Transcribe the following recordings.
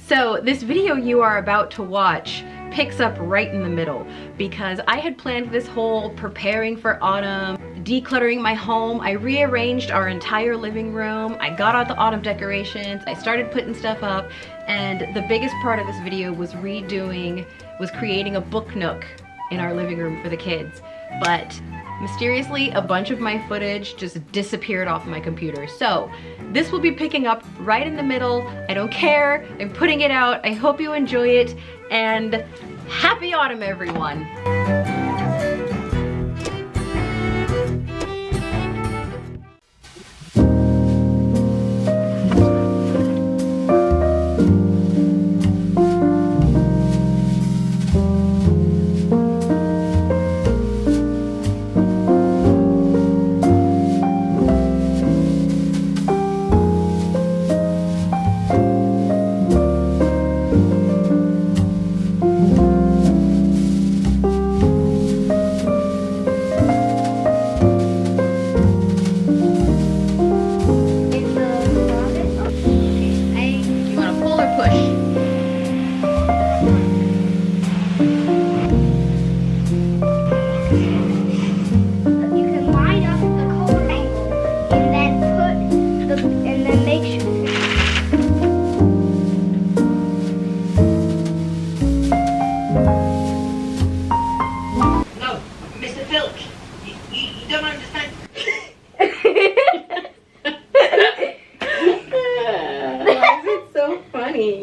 So this video you are about to watch picks up right in the middle because I had planned this whole preparing for autumn, decluttering my home. I rearranged our entire living room. I got out the autumn decorations. I started putting stuff up, and the biggest part of this video was creating a book nook in our living room for the kids. But mysteriously, a bunch of my footage just disappeared off my computer. So this will be picking up right in the middle. I don't care. I'm putting it out. I hope you enjoy it, and happy autumn, everyone.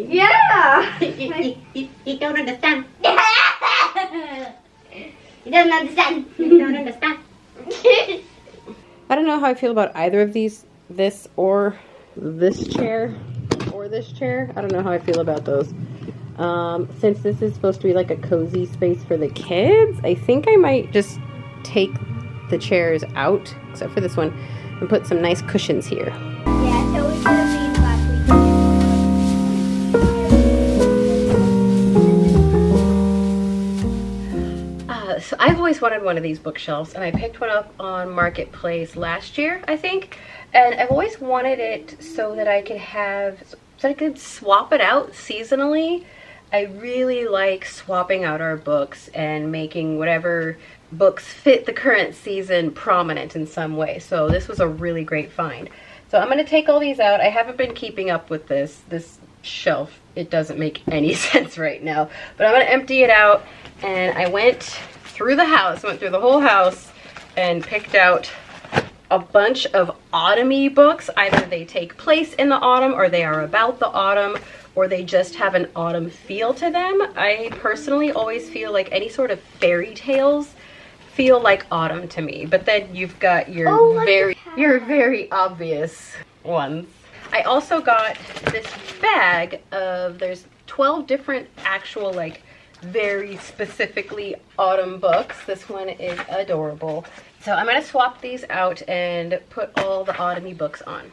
Yeah! You don't understand. You don't understand. You don't understand. I don't know how I feel about either of these, this or this chair, or this chair. I don't know how I feel about those. Since this is supposed to be like a cozy space for the kids, I think I might just take the chairs out, except for this one, and put some nice cushions here. Yeah, so it's gonna be So I've always wanted one of these bookshelves, and I picked one up on Marketplace last year, I think, and I've always wanted it so that I could swap it out seasonally. I really like swapping out our books and making whatever books fit the current season prominent in some way. So this was a really great find. So I'm going to take all these out. I haven't been keeping up with this shelf. It doesn't make any sense right now, but I'm going to empty it out. And I went through the house, went through the whole house, and picked out a bunch of autumn-y books. Either they take place in the autumn, or they are about the autumn, or they just have an autumn feel to them. I personally always feel like any sort of fairy tales feel like autumn to me, but then you've got your very obvious ones. I also got this bag of, there's 12 different actual like very specifically autumn books. This one is adorable. So I'm going to swap these out and put all the autumn-y books on.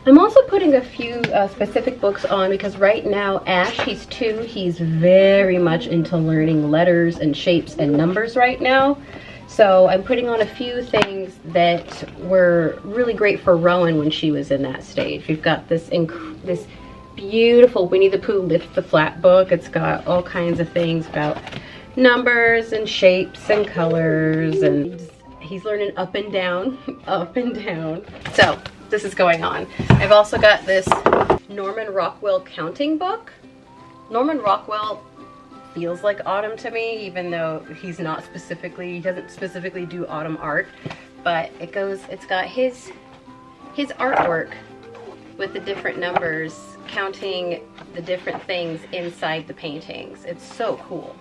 I'm also putting a few specific books on because right now Ash, he's 2, he's very much into learning letters and shapes and numbers right now. So I'm putting on a few things that were really great for Rowan when she was in that stage. We've got this beautiful Winnie the Pooh Lift the Flat book. It's got all kinds of things about numbers and shapes and colors, and he's learning up and down, up and down. So this is going on. I've also got this Norman Rockwell counting book. Norman Rockwell feels like autumn to me, even though he doesn't specifically do autumn art, but it's got his artwork with the different numbers, counting the different things inside the paintings. It's so cool.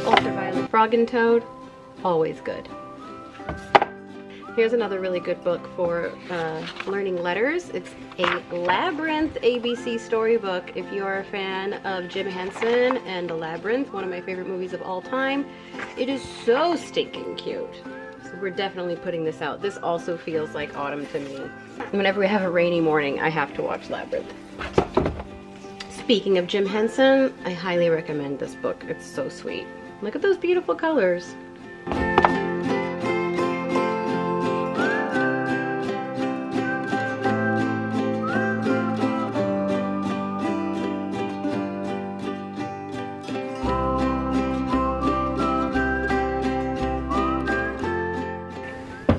Ultraviolet Frog and Toad, always good. Here's another really good book for learning letters. It's a Labyrinth ABC storybook. If you are a fan of Jim Henson and The Labyrinth, one of my favorite movies of all time, it is so stinking cute. So we're definitely putting this out. This also feels like autumn to me. Whenever we have a rainy morning, I have to watch Labyrinth. Speaking of Jim Henson, I highly recommend this book. It's so sweet. Look at those beautiful colors.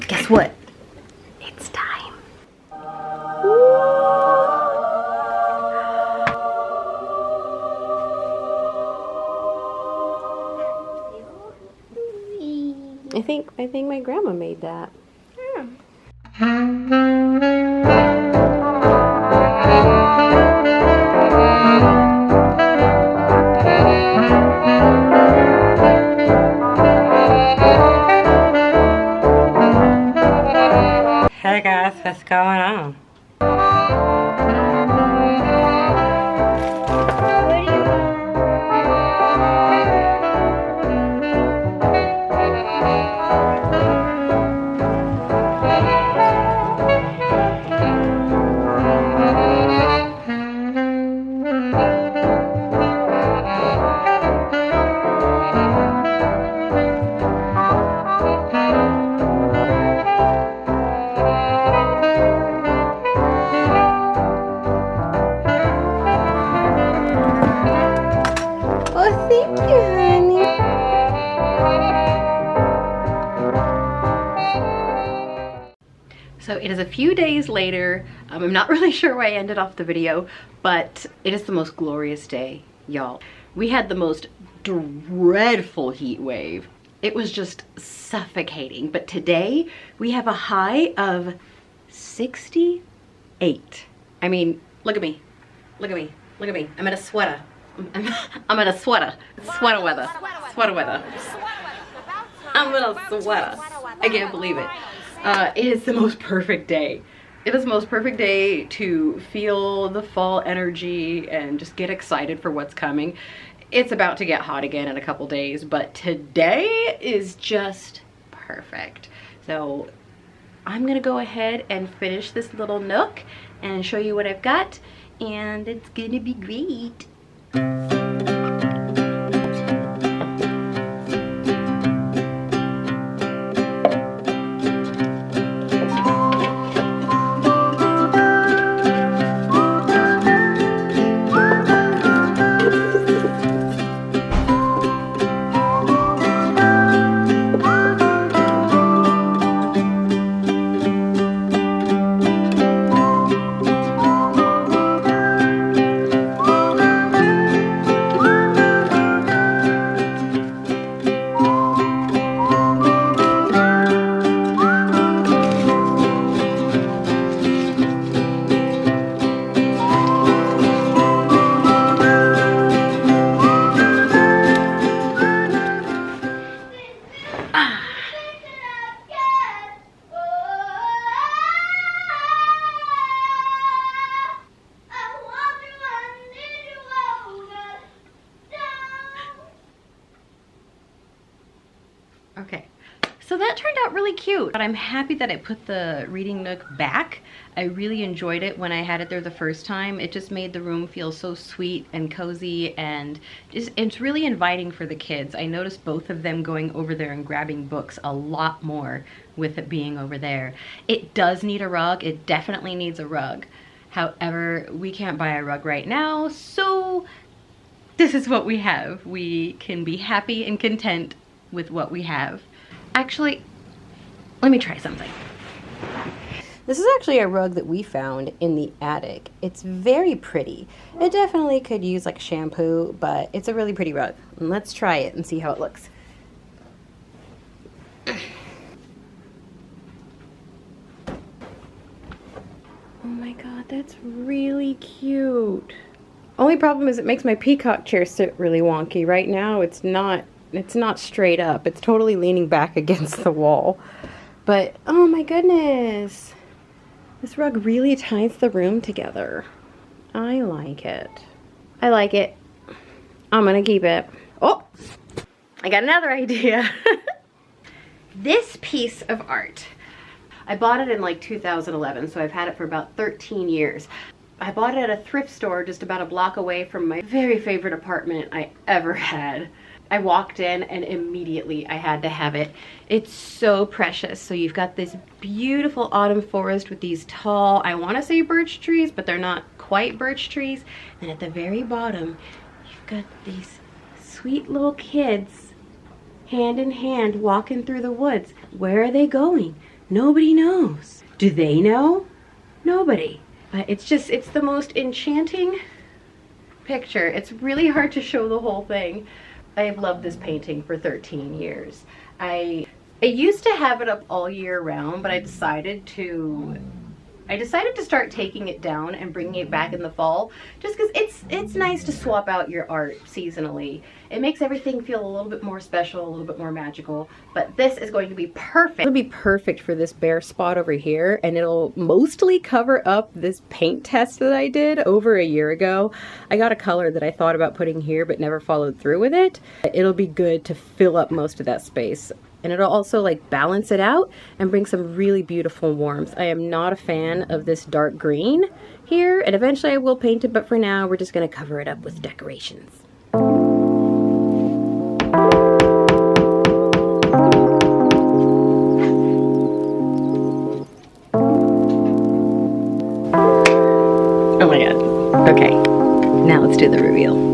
Guess what? It's time. I think my grandma made that. Hey guys, what's going on? Oh, thank you, honey. So it is a few days later. I'm not really sure why I ended off the video, but it is the most glorious day, y'all. We had the most dreadful heat wave. It was just suffocating, but today we have a high of 68. I mean, look at me. Look at me. Look at me. I'm in a sweater. I'm in a sweater. Sweater weather. Sweater weather. I'm in a sweater. I can't believe it. It is the most perfect day. It is the most perfect day to feel the fall energy and just get excited for what's coming. It's about to get hot again in a couple days, but today is just perfect. So I'm gonna go ahead and finish this little nook and show you what I've got, and it's gonna be great. Okay, so that turned out really cute, but I'm happy that I put the reading nook back. I really enjoyed it when I had it there the first time. It just made the room feel so sweet and cozy, and it's really inviting for the kids. I noticed both of them going over there and grabbing books a lot more with it being over there. It does need a rug. It definitely needs a rug. However, we can't buy a rug right now, so this is what we have. We can be happy and content with what we have. Actually, let me try something. This is actually a rug that we found in the attic. It's very pretty. It definitely could use like shampoo, but it's a really pretty rug. And let's try it and see how it looks. Oh my god, that's really cute. Only problem is it makes my peacock chair sit really wonky. Right now it's not straight up. It's totally leaning back against the wall. But oh my goodness. This rug really ties the room together. I like it. I like it. I'm gonna keep it. Oh, I got another idea. This piece of art, I bought it in like 2011, so I've had it for about 13 years. I bought it at a thrift store just about a block away from my very favorite apartment I ever had. I walked in and immediately I had to have it. It's so precious. So you've got this beautiful autumn forest with these tall, I want to say birch trees, but they're not quite birch trees. And at the very bottom, you've got these sweet little kids hand in hand walking through the woods. Where are they going? Nobody knows. Do they know? Nobody. But it's the most enchanting picture. It's really hard to show the whole thing. I have loved this painting for 13 years. I used to have it up all year round, but I decided to start taking it down and bringing it back in the fall, just because it's nice to swap out your art seasonally. It makes everything feel a little bit more special, a little bit more magical, but this is going to be perfect. It'll be perfect for this bare spot over here, and it'll mostly cover up this paint test that I did over a year ago. I got a color that I thought about putting here but never followed through with it. It'll be good to fill up most of that space. And it'll also like balance it out and bring some really beautiful warmth. I am not a fan of this dark green here, and eventually I will paint it, but for now we're just gonna cover it up with decorations. Oh my god. Okay, now let's do the reveal.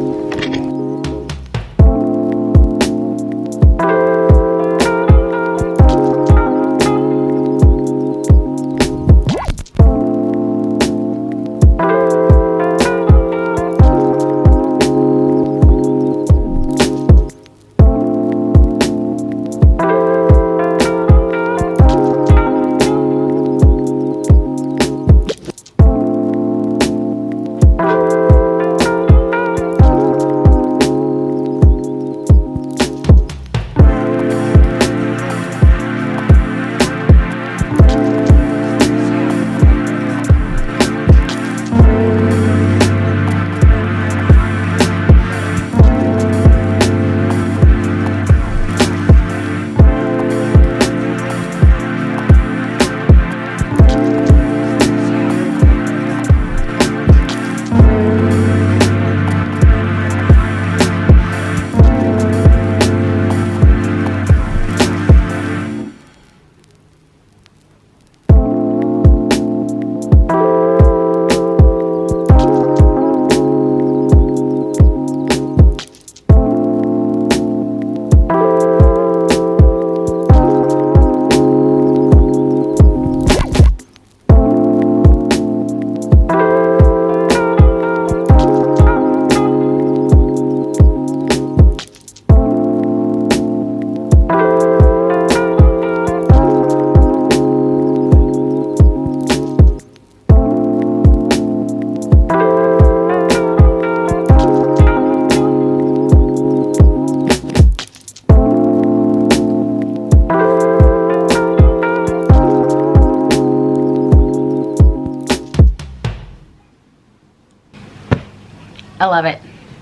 I love it.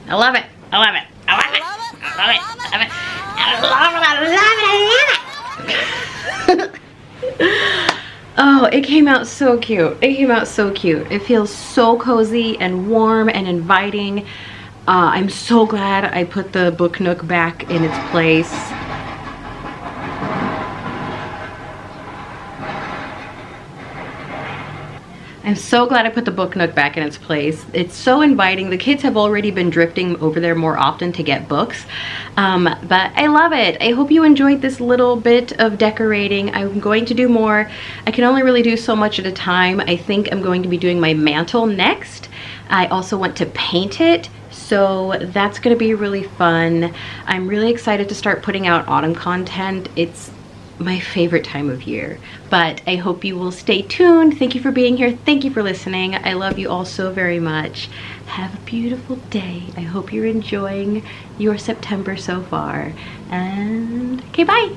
I love it. I love it. I love it. I love it. I love it. I love it. I love it. Oh, it came out so cute. It came out so cute. It feels so cozy and warm and inviting. I'm so glad I put the book nook back in its place. I'm so glad I put the book nook back in its place. It's so inviting. The kids have already been drifting over there more often to get books, but I love it. I hope you enjoyed this little bit of decorating. I'm going to do more. I can only really do so much at a time. I think I'm going to be doing my mantle next. I also want to paint it, so that's going to be really fun. I'm really excited to start putting out autumn content. It's my favorite time of year, but I hope you will stay tuned. Thank you for being here. Thank you for listening. I love you all so very much. Have a beautiful day. I hope you're enjoying your September so far, and okay, bye.